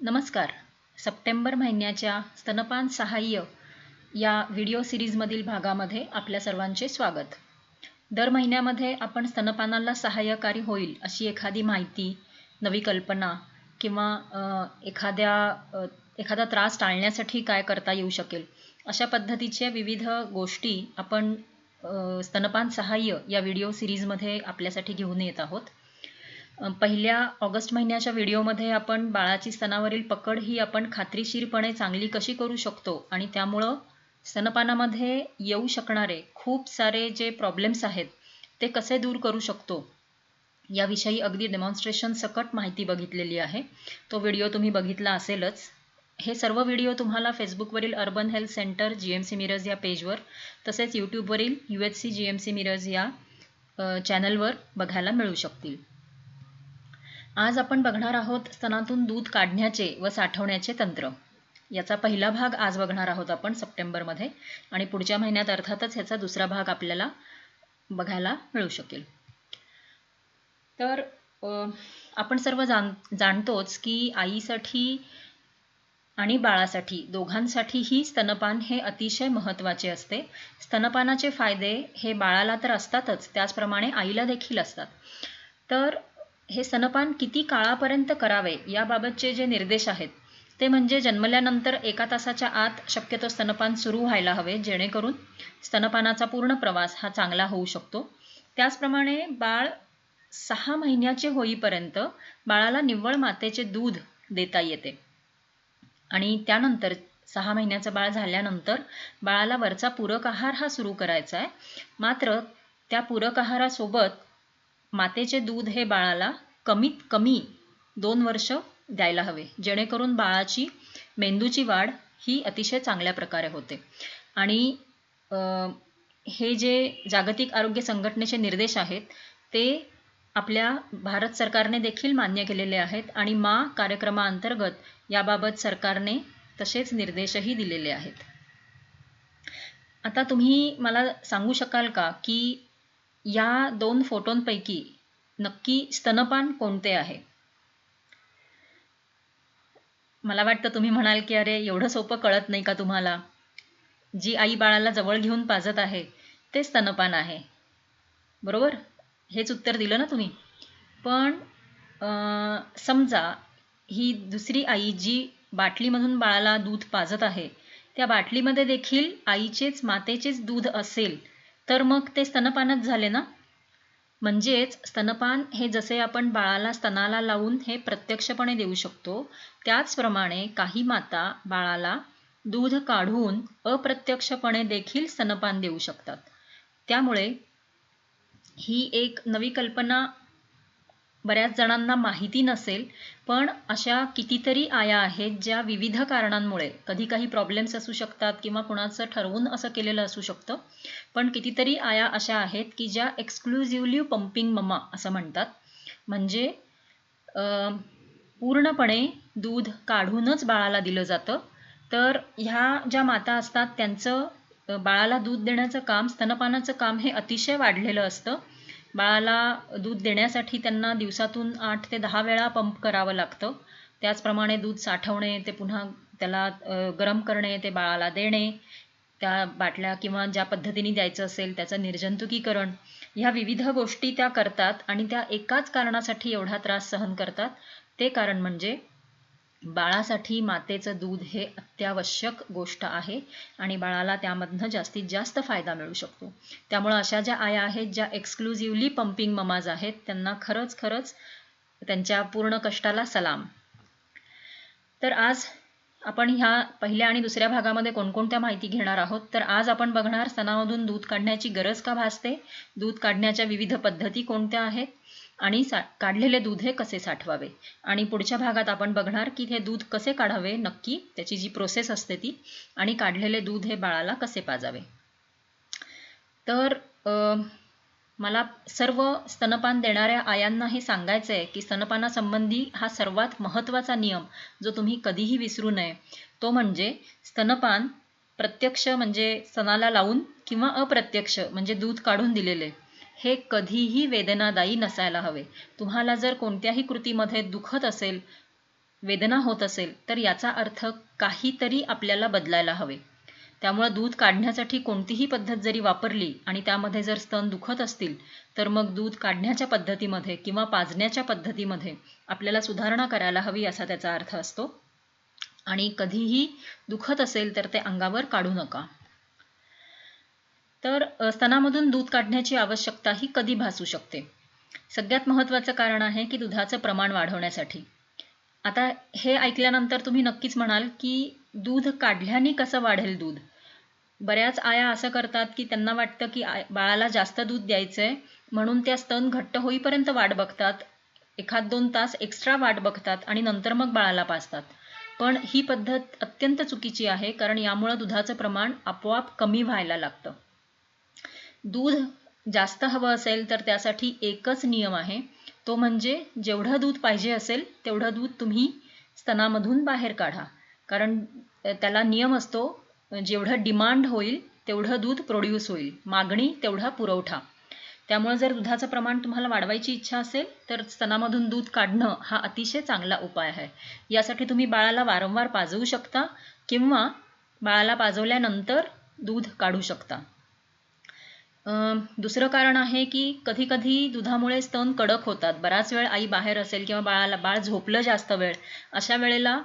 नमस्कार. सप्टेंबर महिन्याच्या स्तनपान सहाय्य या व्हिडिओ सिरीजमधील भागामध्ये आपल्या सर्वांचे स्वागत. दर महिन्यामध्ये आपण स्तनपानाला सहाय्यकारी होईल अशी एखादी माहिती, नवी कल्पना किंवा एखादा त्रास टाळण्यासाठी काय करता येऊ शकेल अशा पद्धतीच्या विविध गोष्टी आपण स्तनपान सहाय्य या व्हिडिओ सिरीजमध्ये आपल्यासाठी घेऊन येत आहोत. पहिल्या ऑगस्ट महिन्याच्या व्हिडिओमध्ये आपण बाळाची स्तनावरील पकड ही आपण खात्रीशीरपणे चांगली कशी करू शकतो आणि त्यामुळं स्तनपानामध्ये येऊ शकणारे खूप सारे जे प्रॉब्लेम्स आहेत ते कसे दूर करू शकतो याविषयी अगदी डेमॉन्स्ट्रेशन सकट माहिती बघितलेली आहे. तो व्हिडिओ तुम्ही बघितला असेलच. हे सर्व व्हिडिओ तुम्हाला फेसबुकवरील urban health centre GMC Miraj या पेजवर तसेच यूट्यूबवरील UHC GMC मिरज या चॅनलवर बघायला मिळू शकतील. आज आपण बघणार आहोत स्तनातून दूध काढण्याचे व साठवण्याचे तंत्र. याचा पहिला भाग आज बघणार आहोत आपण सप्टेंबरमध्ये आणि पुढच्या महिन्यात अर्थातच ह्याचा दुसरा भाग आपल्याला बघायला मिळू शकेल. तर आपण सर्व जाणतोच की आईसाठी आणि बाळासाठी दोघांसाठीही स्तनपान हे अतिशय महत्त्वाचे असते. स्तनपानाचे फायदे हे बाळाला तर असतातच, त्याचप्रमाणे आईला देखील असतात. तर हे स्तनपान किती काळापर्यंत करावे याबाबतचे जे निर्देश आहेत ते म्हणजे जन्मल्यानंतर 1 तासाच्या आत शक्यतो स्तनपान सुरू व्हायला हवे, जेणेकरून स्तनपानाचा पूर्ण प्रवास हा चांगला होऊ शकतो. त्याचप्रमाणे बाळ 6 महिन्याचे होईपर्यंत बाळाला निव्वळ मातेचे दूध देता येते आणि त्यानंतर 6 महिन्याचं बाळ झाल्यानंतर बाळाला वरचा पूरक आहार हा सुरू करायचा आहे. मात्र त्या पूरक आहारासोबत मातेचे दूध हे बाळाला कमीत कमी 2 वर्ष द्यायला हवे, जेणेकरून बाळाची मेंदूची वाढ ही अतिशय चांगल्या प्रकारे होते. आणि हे जे जागतिक आरोग्य संघटनेचे निर्देश आहेत ते आपल्या भारत सरकारने देखील मान्य केलेले आहेत आणि माँ कार्यक्रमाअंतर्गत याबाबत सरकारने तसेच निर्देशही दिलेले आहेत. आता तुम्ही मला सांगू शकाल का की या 2 फोटोंपैकी नक्की स्तनपान कोणते आहे? मला वाटतं तुम्ही म्हणाल की अरे एवढं सोपं कळत नाही का तुम्हाला? जी आई बाळाला जवळ घेऊन पाजत आहे ते स्तनपान आहे, बरोबर? हेच उत्तर दिलं ना तुम्ही. पण समजा ही दुसरी आई जी बाटलीमधून बाळाला दूध पाजत आहे त्या बाटलीमध्ये देखील आईचेच मातेचेच दूध असेल तर मग ते स्तनपानच झाले ना. म्हणजेच स्तनपान हे जसे आपण बाळाला स्तनाला लावून हे प्रत्यक्षपणे देऊ शकतो, त्याचप्रमाणे काही माता बाळाला दूध काढून अप्रत्यक्षपणे देखील स्तनपान देऊ शकतात. त्यामुळे ही एक नवी कल्पना बऱ्याच जणांना माहिती नसेल, पण अशा कितीतरी आया आहेत ज्या विविध कारणांमुळे, कधी काही प्रॉब्लेम्स असू शकतात किंवा कुणाचं ठरवून असं केलेलं असू शकतं, पण कितीतरी आया अशा आहेत की ज्या एक्सक्लुझिव्हली पंपिंग ममा असं म्हणतात. म्हणजे पूर्णपणे दूध काढूनच बाळाला दिलं जातं. तर ह्या ज्या माता असतात त्यांचं बाळाला दूध देण्याचं काम, स्तनपानाचं काम हे अतिशय वाढलेलं असतं. बाळाला दूध देण्यासाठी त्यांना दिवसातून 8 ते 10 वेळा पंप करावं लागतं. त्याचप्रमाणे दूध साठवणे, ते पुन्हा त्याला गरम करणे, ते बाळाला देणे, त्या बाटल्या किंवा ज्या पद्धतीने द्यायचं असेल त्याचं निर्जंतुकीकरण, ह्या विविध गोष्टी त्या करतात आणि त्या एकाच कारणासाठी एवढा त्रास सहन करतात. ते कारण म्हणजे बाळासाठी मातेचं दूध हे अत्यावश्यक गोष्ट आहे आणि बाळाला त्यामधनं जास्तीत जास्त फायदा मिळू शकतो. त्यामुळं अशा ज्या आया आहेत ज्या एक्सक्लुझिव्हली पंपिंग ममाज आहेत त्यांना खरंच त्यांच्या पूर्ण कष्टाला सलाम. तर आज आपण ह्या पहिल्या आणि दुसऱ्या भागामध्ये कोणकोणत्या माहिती घेणार आहोत. तर आज आपण बघणार स्तनामधून दूध काढण्याची गरज का भासते, दूध काढण्याच्या विविध पद्धती कोणत्या आहेत आणि काढलेले दूध हे कसे साठवावे. आणि पुढच्या भागात आपण बघणार की हे दूध कसे काढावे, नक्की त्याची जी प्रोसेस असते ती, आणि काढलेले दूध हे बाळाला कसे पाजावे. तर मला सर्व स्तनपान देणाऱ्या आयांना हे सांगायचं आहे की स्तनपानासंबंधी हा सर्वात महत्त्वाचा नियम जो तुम्ही कधीही विसरू नये, तो म्हणजे स्तनपान प्रत्यक्ष म्हणजे स्तनाला लावून किंवा अप्रत्यक्ष म्हणजे दूध काढून दिलेले हे कधीही वेदनादायी नसायला हवे. तुम्हाला जर कोणत्याही कृतीमध्ये दुखत असेल वेदना होत असेल तर याचा अर्थ काहीतरी आपल्याला बदलायला हवे. त्यामुळे दूध काढण्यासाठी कोणतीही पद्धत जरी वापरली आणि त्यामध्ये जर स्तन दुखत असतील तर मग दूध काढण्याच्या पद्धतीमध्ये किंवा पाजण्याच्या पद्धतीमध्ये आपल्याला सुधारणा करायला हवी असा त्याचा अर्थ असतो. आणि कधीही दुखत असेल तर ते अंगावर काढू नका. तर स्तनामधून दूध काढण्याची आवश्यकता ही कधी भासू शकते? सगळ्यात महत्त्वाचं कारण आहे की दुधाचं प्रमाण वाढवण्यासाठी. आता हे ऐकल्यानंतर तुम्ही नक्कीच म्हणाल की दूध काढल्याने कसं वाढेल दूध? बऱ्याच आया असं करतात की त्यांना वाटतं की बाळाला जास्त दूध द्यायचंय म्हणून त्या स्तन घट्ट होईपर्यंत वाट बघतात, 1-2 तास एक्स्ट्रा वाट बघतात आणि नंतर मग बाळाला पाजतात. पण ही पद्धत अत्यंत चुकीची आहे, कारण यामुळे दुधाचं प्रमाण आपोआप कमी व्हायला लागतं. दूध जास्त हवं असेल तर त्यासाठी एकच नियम आहे, तो म्हणजे जेवढं दूध पाहिजे असेल तेवढं दूध तुम्ही स्तनामधून बाहेर काढा. कारण त्याला नियम असतो, जेवढं डिमांड होईल तेवढं दूध प्रोड्यूस होईल, मागणी तेवढा पुरवठा. त्यामुळे जर दुधाचं प्रमाण तुम्हाला वाढवायची इच्छा असेल तर स्तनामधून दूध काढणं हा अतिशय चांगला उपाय आहे. यासाठी तुम्ही बाळाला वारंवार पाजवू शकता किंवा बाळाला पाजवल्यानंतर दूध काढू शकता. दुसरं कारण आहे की कधी कधी दुधामुळे स्तन कडक होतात. बराच वेळ आई बाहेर असेल किंवा बाळ झोपलं जास्त वेळ, अशा वेळेला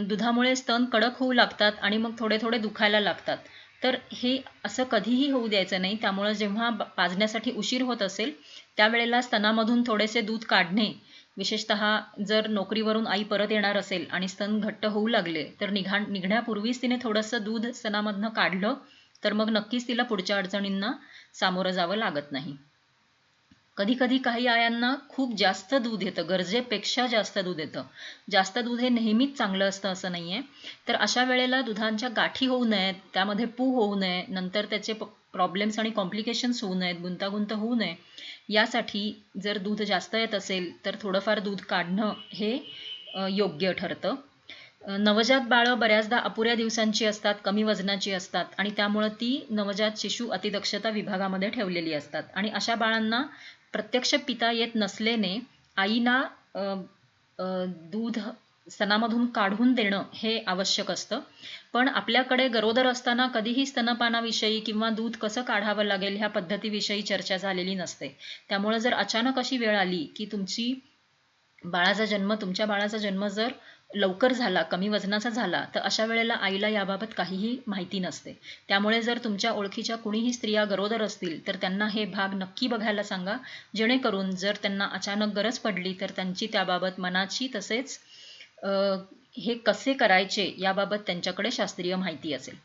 दुधामुळे स्तन कडक होऊ लागतात आणि मग थोडे थोडे दुखायला लागतात. तर हे असं कधीही होऊ द्यायचं नाही. त्यामुळे जेव्हा पाजण्यासाठी उशीर होत असेल त्यावेळेला स्तनामधून थोडेसे दूध काढणे, विशेषतः जर नोकरीवरून आई परत येणार असेल आणि स्तन घट्ट होऊ लागले तर निघण्यापूर्वीच तिने थोडंसं दूध स्तनामधनं काढलं तर मग नक्कीच तिला पुढच्या अडचणींना सामोरं जावं लागत नाही. कधी कधी काही आयांना खूप जास्त दूध येतं, गरजेपेक्षा जास्त दूध येतं. जास्त दूध हे नेहमीच चांगलं असतं असं नाहीये. तर अशा वेळेला दुधांच्या गाठी होऊ नयेत, त्यामध्ये पू होऊ नये, नंतर त्याचे प्रॉब्लेम्स आणि कॉम्प्लिकेशन्स होऊ नयेत, गुंतागुंत होऊ नये, यासाठी जर दूध जास्त येत असेल तर थोडंफार दूध काढणं हे योग्य ठरतं. नवजात बाळं बऱ्याचदा अपुऱ्या दिवसांची असतात, कमी वजनाची असतात आणि त्यामुळं ती नवजात शिशु अतिदक्षता विभागामध्ये ठेवलेली असतात. आणि अशा बाळांना प्रत्यक्ष पिता येत नसल्याने आईना दूध स्तनामधून काढून देणं हे आवश्यक असतं. पण आपल्याकडे गरोदर असताना कधीही स्तनपानाविषयी किंवा दूध कसं काढावं लागेल ह्या पद्धतीविषयी चर्चा झालेली नसते. त्यामुळे जर अचानक अशी वेळ आली की तुमच्या बाळाचा जन्म जर लवकर झाला, कमी वजनाचा झाला, तर अशा वेळेला आईला याबाबत काहीही माहिती नसते. त्यामुळे जर तुमच्या ओळखीच्या कुणीही स्त्रिया गरोदर असतील तर त्यांना हे भाग नक्की बघायला सांगा, जेणेकरून जर त्यांना अचानक गरज पडली तर त्यांची त्याबाबत मनाची तसेच हे कसे करायचे याबाबत त्यांच्याकडे शास्त्रीय माहिती असेल.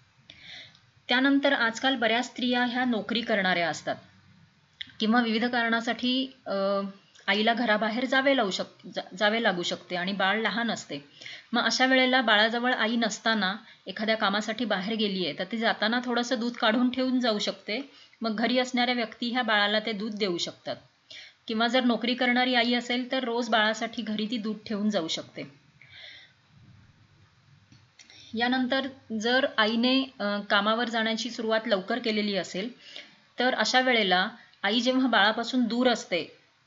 त्यानंतर आजकाल बऱ्याच स्त्रिया ह्या नोकरी करणाऱ्या असतात किंवा विविध कारणासाठी आईला घराबाहेर जावे लागू शकते आणि बाळ लहान असते. मग अशा वेळेला बाळाजवळ आई नसताना एखाद्या कामासाठी बाहेर गेली आहे तर ती जाताना थोडंसं दूध काढून ठेवून जाऊ शकते. मग घरी असणाऱ्या व्यक्ती ह्या बाळाला ते दूध देऊ शकतात. किंवा जर नोकरी करणारी आई असेल तर रोज बाळासाठी घरी ती दूध ठेवून जाऊ शकते. यानंतर जर आईने कामावर जाण्याची सुरुवात लवकर केलेली असेल तर अशा वेळेला आई जेव्हा बाळापासून दूर असते,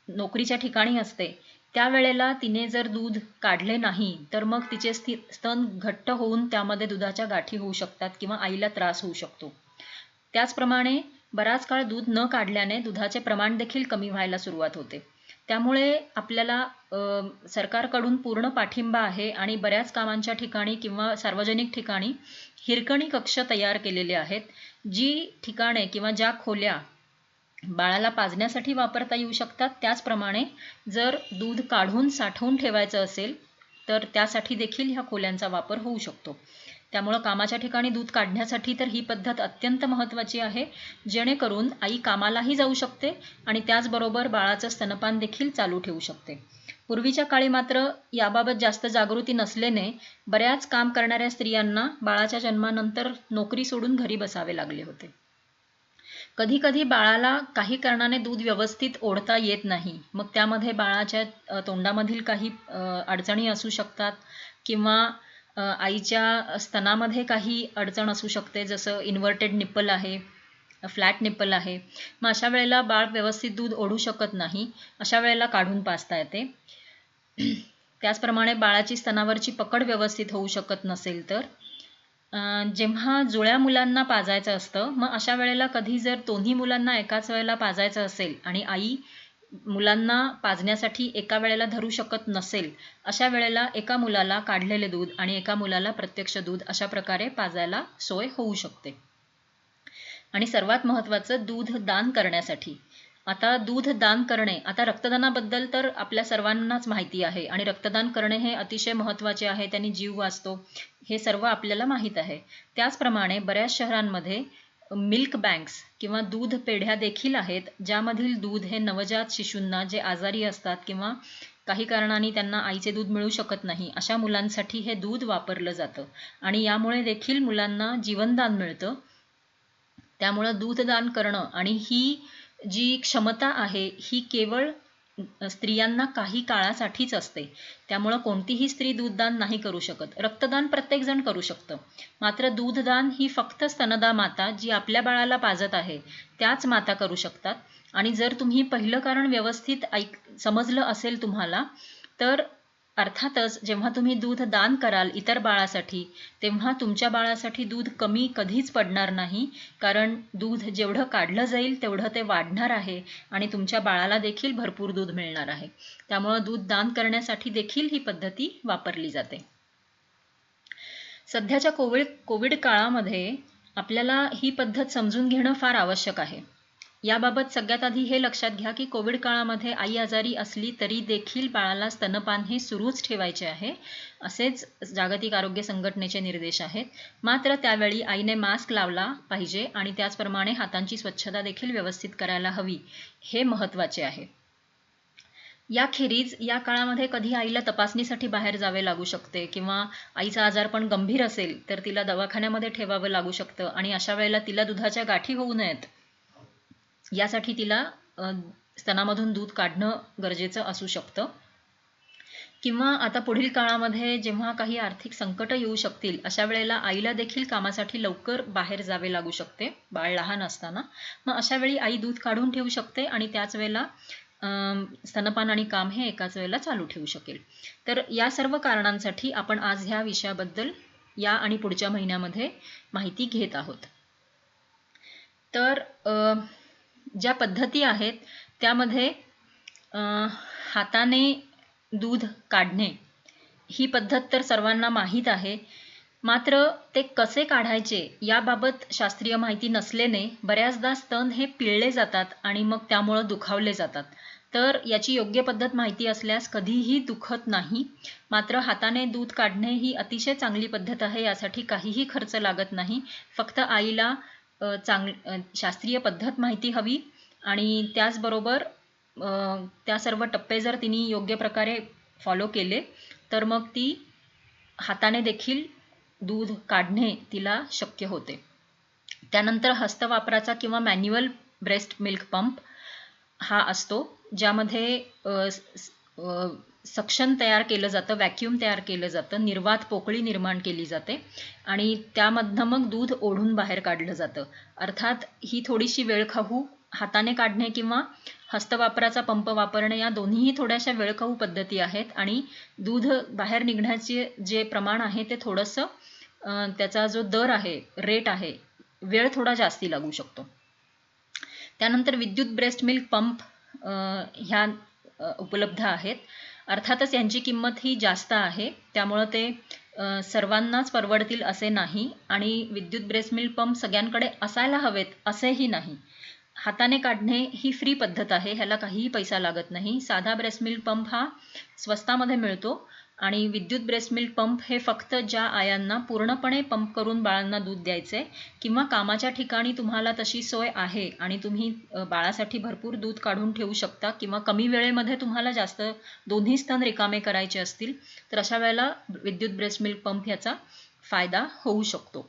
नोकरीच्या ठिकाणी असते, त्यावेळेला तिने जर दूध काढले नाही तर मग तिचे स्तन घट्ट होऊन त्यामध्ये दुधाच्या गाठी होऊ शकतात किंवा आईला त्रास होऊ शकतो. त्याचप्रमाणे बराच काळ दूध न काढल्याने दुधाचे प्रमाण देखील कमी व्हायला सुरुवात होते. त्यामुळे आपल्याला सरकारकडून पूर्ण पाठिंबा आहे आणि बऱ्याच कामांच्या ठिकाणी किंवा सार्वजनिक ठिकाणी हिरकणी कक्ष तयार केलेले आहेत, जी ठिकाणे किंवा ज्या खोल्या बाळाला पाजण्यासाठी वापरता येऊ शकतात. त्याचप्रमाणे जर दूध काढून साठवून ठेवायचं असेल तर त्यासाठी देखील ह्या खोल्यांचा वापर होऊ शकतो. त्यामुळं कामाच्या ठिकाणी दूध काढण्यासाठी तर ही पद्धत अत्यंत महत्त्वाची आहे, जेणेकरून आई कामालाही जाऊ शकते आणि त्याचबरोबर बाळाचं स्तनपान देखील चालू ठेवू शकते. पूर्वीच्या काळी मात्र याबाबत जास्त जागृती नसल्याने बऱ्याच काम करणाऱ्या स्त्रियांना बाळाच्या जन्मानंतर नोकरी सोडून घरी बसावे लागले होते. कधी कधी बाळाला काही कारणाने दूध व्यवस्थित ओढता येत नाही, मग त्यामध्ये बाळाच्या तोंडामधील काही अडचणी असू शकतात किंवा आईच्या स्तनामध्ये काही अडचण असू शकते, जसं इन्व्हर्टेड निप्पल आहे, फ्लॅट निप्पल आहे. मग अशा वेळेला बाळ व्यवस्थित दूध ओढू शकत नाही, अशा वेळेला काढून पाजता येते. त्याचप्रमाणे बाळाची स्तनावरची पकड व्यवस्थित होऊ शकत नसेल तर जेव्हा जुळ्या मुलांना पाजायचं असतं, मग अशा वेळेला कधी जर दोन्ही मुलांना एकाच वेळेला पाजायचं असेल आणि आई मुलांना पाजण्यासाठी एका वेळेला धरू शकत नसेल, अशा वेळेला एका मुलाला काढलेले दूध आणि एका मुलाला प्रत्यक्ष दूध अशा प्रकारे पाजायला सोय होऊ शकते. आणि सर्वात महत्त्वाचं, दूध दान करण्यासाठी. आता दूध दान करणे, आता रक्तदानाबद्दल तर आपल्या सर्वांनाच माहिती आहे आणि रक्तदान करणे हे अतिशय महत्त्वाचे आहे, त्यांनी जीव वाचतो, हे सर्व आपल्याला माहीत आहे. त्याचप्रमाणे बऱ्याच शहरांमध्ये मिल्क बँक्स किंवा दूध पेढ्या देखील आहेत, ज्यामधील दूध हे नवजात शिशूंना जे आजारी असतात किंवा काही कारणाने त्यांना आईचे दूध मिळू शकत नाही, अशा मुलांसाठी हे दूध वापरलं जातं आणि यामुळे देखील मुलांना जीवनदान मिळतं. त्यामुळं दूधदान करणं आणि ही जी क्षमता आहे ही केवळ स्त्रियांना काही काळासाठीच असते. त्यामुळं कोणतीही स्त्री दूधदान नाही करू शकत. रक्तदान प्रत्येकजण करू शकतं, मात्र दूधदान ही फक्त स्तनदा माता जी आपल्या बाळाला पाजत आहे त्याच माता करू शकतात. आणि जर तुम्ही पहिलं कारण व्यवस्थित समजलं असेल तुम्हाला, तर अर्थातच जेव्हा तुम्ही दूध दान कराल इतर बाळासाठी, तेव्हा तुमच्या बाळासाठी दूध कमी कधीच पडणार नाही, कारण दूध जेवढं काढलं जाईल तेवढं ते वाढणार आहे आणि तुमच्या बाळाला देखील भरपूर दूध मिळणार आहे. त्यामुळं दूध दान करण्यासाठी देखील ही पद्धती वापरली जाते. सध्याच्या कोविड काळामध्ये आपल्याला ही पद्धत समजून घेणं फार आवश्यक आहे. याबाबत सगळ्यात आधी हे लक्षात घ्या की कोविड काळामध्ये आई आजारी असली तरी देखील बाळाला स्तनपान हे सुरूच ठेवायचे आहे, असेच जागतिक आरोग्य संघटनेचे निर्देश आहेत. मात्र त्यावेळी आईने मास्क लावला पाहिजे आणि त्याचप्रमाणे हातांची स्वच्छता देखील व्यवस्थित करायला हवी, हे महत्त्वाचे आहे. याखेरीज या काळामध्ये कधी आईला तपासणीसाठी बाहेर जावे लागू शकते किंवा आईचा आजार पण गंभीर असेल तर तिला दवाखान्यामध्ये ठेवावं लागू शकतं आणि अशा वेळेला तिला दुधाच्या गाठी होऊ नयेत, यासाठी तिला स्तनामधून दूध काढणं गरजेचं असू शकतं. किंवा आता पुढील काळामध्ये जेव्हा काही आर्थिक संकट येऊ शकतील, अशा वेळेला आईला देखील कामासाठी लवकर बाहेर जावे लागू शकते, बाळ लहान असताना. मग अशा वेळी आई दूध काढून ठेवू शकते आणि त्याच वेळेला स्तनपान आणि काम हे एकाच वेळेला चालू ठेवू शकेल. तर या सर्व कारणांसाठी आपण आज ह्या विषयाबद्दल या आणि पुढच्या महिन्यामध्ये माहिती घेत आहोत. तर ज्या पद्धती आहेत त्यामध्ये हाताने दूध काढणे ही पद्धत तर सर्वांना माहीत आहे, मात्र ते कसे काढायचे याबाबत शास्त्रीय माहिती नसल्याने बऱ्याचदा स्तन हे पिळले जातात आणि मग त्यामुळं दुखावले जातात. तर याची योग्य पद्धत माहिती असल्यास कधीही दुखत नाही. मात्र हाताने दूध काढणे ही अतिशय चांगली पद्धत आहे, यासाठी काहीही खर्च लागत नाही. फक्त आईला शास्त्रीय पद्धत माहिती हवी आणि त्याचबरोबर त्या सर्व टप्पे जर तिने योग्य प्रकारे फॉलो केले तर मग ती हाताने देखील दूध काढणे तिला शक्य होते. त्यानंतर हस्तवापराचा किंवा मॅन्युअल ब्रेस्ट मिल्क पंप हा असतो, ज्यामध्ये सक्शन तयार केलं जातं, व्हॅक्यूम तयार केलं जातं, निर्वात पोकळी निर्माण केली जाते आणि त्यामधनं मग दूध ओढून बाहेर काढलं जातं. अर्थात ही थोडीशी वेळखाऊ, हाताने काढणे किंवा हस्तवापराचा पंप वापरणे या दोन्हीही थोड्याशा वेळखाऊ पद्धती आहेत आणि दूध बाहेर निघण्याचे जे प्रमाण आहे ते थोडंसं त्याचा जो दर आहे, रेट आहे, वेळ थोडा जास्ती लागू शकतो. त्यानंतर विद्युत ब्रेस्ट मिल्क पंप ह्या उपलब्ध आहेत. अर्थातच यांची किंमत ही जास्त आहे, त्यामुळं ते सर्वांनाच परवडतील असे नाही आणि विद्युत ब्रेस्ट मिल्क पंप सगळ्यांकडे असायला हवेत असेही नाही. हाताने काढणे ही फ्री पद्धत आहे, ह्याला काहीही पैसा लागत नाही. साधा ब्रेस्ट मिल्क पंप हा स्वस्तामध्ये मिळतो आणि विद्युत ब्रेस्ट मिल्क पंप हे फक्त ज्या आयांना पूर्णपणे पंप करून बाळांना दूध द्यायचे किंवा कामाच्या ठिकाणी तुम्हाला तशी सोय आहे आणि तुम्ही बाळासाठी भरपूर दूध काढून ठेवू शकता किंवा कमी वेळेमध्ये तुम्हाला जास्त दोन्ही स्तन रिकामे करायचे असतील तर अशा वेळेला विद्युत ब्रेस्ट मिल्क पंप ह्याचा फायदा होऊ शकतो.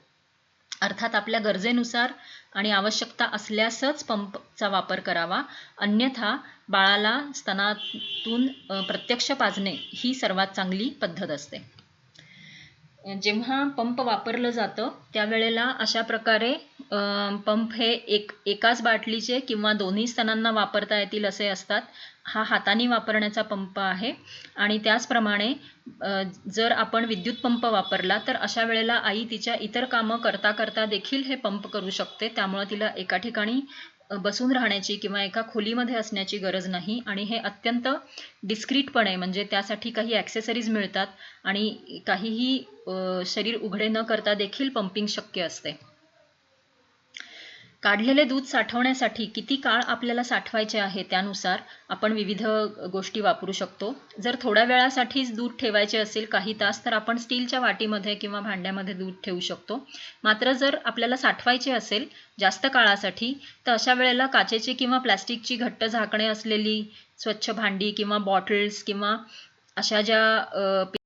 अर्थात आपल्या गरजेनुसार आणि आवश्यकता असल्यासच पंपचा वापर करावा, अन्यथा बाळाला स्तनातून प्रत्यक्ष पाजणे ही सर्वात चांगली पद्धत असते. जेव्हा पंप वापरलं जातं त्यावेळेला अशा प्रकारे पंप हे एकाच बाटलीचे किंवा दोन्ही स्तनांना वापरता येतील असे असतात. हा हाताने वापरण्याचा पंप आहे. आणि त्याचप्रमाणे जर आपण विद्युत पंप वापरला तर अशा वेळेला आई तिच्या इतर कामं करता करता देखील हे पंप करू शकते. त्यामुळे तिला एका ठिकाणी बसून राहण्याची किंवा एका खोलीमध्ये असण्याची गरज नाही. आणि हे अत्यंत डिस्क्रीटपणे, म्हणजे त्यासाठी काही ॲक्सेसरीज मिळतात आणि काहीही शरीर उघडे न करता देखील पंपिंग शक्य असते. काढलेले दूध साठवण्यासाठी किती काळ आपल्याला साठवायचे आहे त्यानुसार आपण विविध गोष्टी वापरू शकतो. जर थोड्या वेळासाठीच दूध ठेवायचे असेल काही तास, तर आपण स्टीलच्या वाटीमध्ये किंवा भांड्यामध्ये दूध ठेवू शकतो. मात्र जर आपल्याला साठवायचे असेल जास्त काळासाठी, तर अशा वेळेला काचेची किंवा प्लॅस्टिकची घट्ट झाकणे असलेली स्वच्छ भांडी किंवा बॉटल्स किंवा अशा ज्या